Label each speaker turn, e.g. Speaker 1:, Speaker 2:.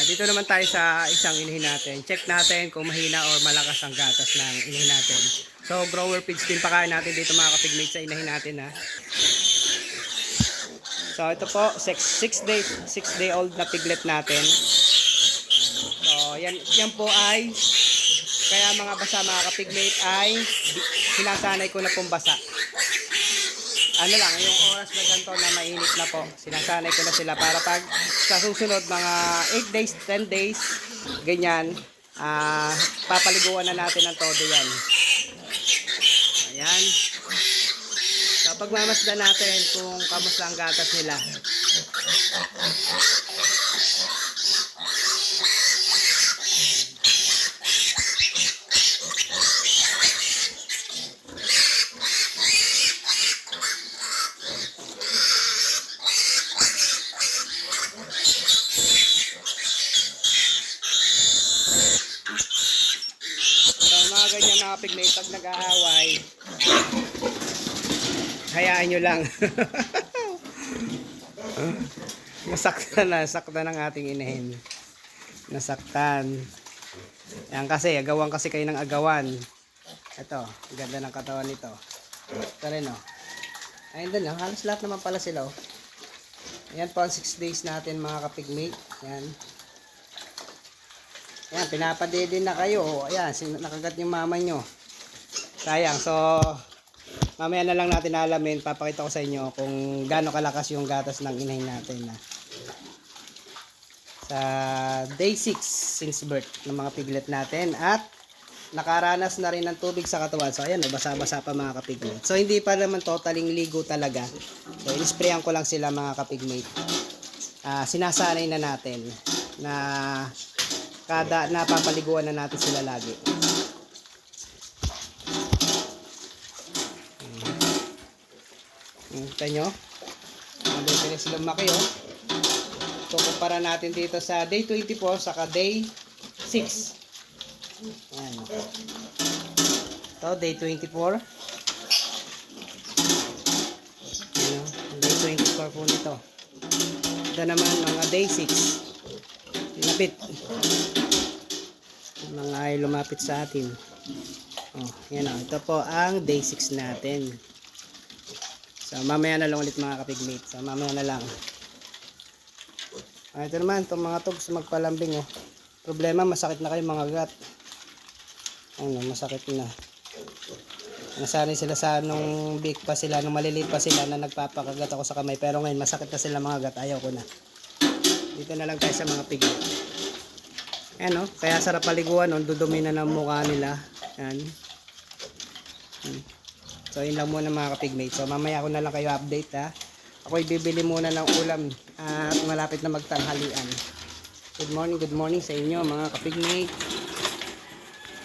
Speaker 1: Dito naman tayo sa isang inahin natin. Check natin kung mahina or malakas ang gatas ng inahin natin. So, grower feeds din pakain natin dito mga kapigmate sa inahin natin ha. So, ito po, 6 day old na piglet natin. So, yan po ay, kaya mga basa mga kapigmate ay sinasanay ko na pong basa. Ano lang, yung oras na ganito na mainit na po, sinasanay ko na sila para pag sa susunod mga 8 days, 10 days, ganyan, papaliguan na natin ng todo yan. Ayan. So, pagmamasdan natin kung kamusta ang gatas nila. Ganyan na kapigmate, pag nag-aaway, hayaan nyo lang. Nasaktan ng ating inahin. Nasaktan. Yan kasi, agawan kasi kayo ng agawan. Ito, ganda ng katawan nito. Ito rin o. Ayun doon, halos lahat naman pala sila o. Ayan po ang 6 days natin mga kapigmate. Yan. Ayan, pinapadede na kayo. Ayan, nakagat yung mama nyo. Sayang. So, mamaya na lang natin alamin. Papakita ko sa inyo kung gaano kalakas yung gatas ng inahin natin. Sa day 6 since birth ng mga piglet natin. At nakaranas na rin ng tubig sa katawan. So, ayan, basa-basa pa mga kapiglet. So, hindi pa naman totaling ligo talaga. So, in-sprayan ko lang sila mga kapigmate. Sinasanay na natin na kada napapaliguan na natin sila lagi. Kita nyo? Nandito na sila lumaki oh. So, kumpara natin dito sa day 24 saka day 6. Ayan. Ito, day 24. Ayan, day 24 po nito. Ito naman mga day 6. Lapit. Mga ay lumapit sa atin. Oh, yan oh. Ito po ang day 6 natin. So, mamaya na lang ulit mga kapigmate. So, mamaya na lang. Ito naman, itong mga tugs magpalambing oh. Problema, masakit na kayo mga gat. Ano, masakit na. Nasanay sila sa nung big pa sila, nung maliliit pa sila na nagpapakagat ako sa kamay. Pero ngayon, masakit na sila mga gat. Ayaw ko na. Dito na lang tayo sa mga piglet. Ayan o, kaya sarap paliguan o, dudumi na ng mukha nila. Ayan. So, yun lang muna mga kapigmate. So, mamaya ako na lang kayo update ha. Ako'y bibili muna ng ulam at malapit na magtanghalian. Good morning sa inyo mga kapigmate.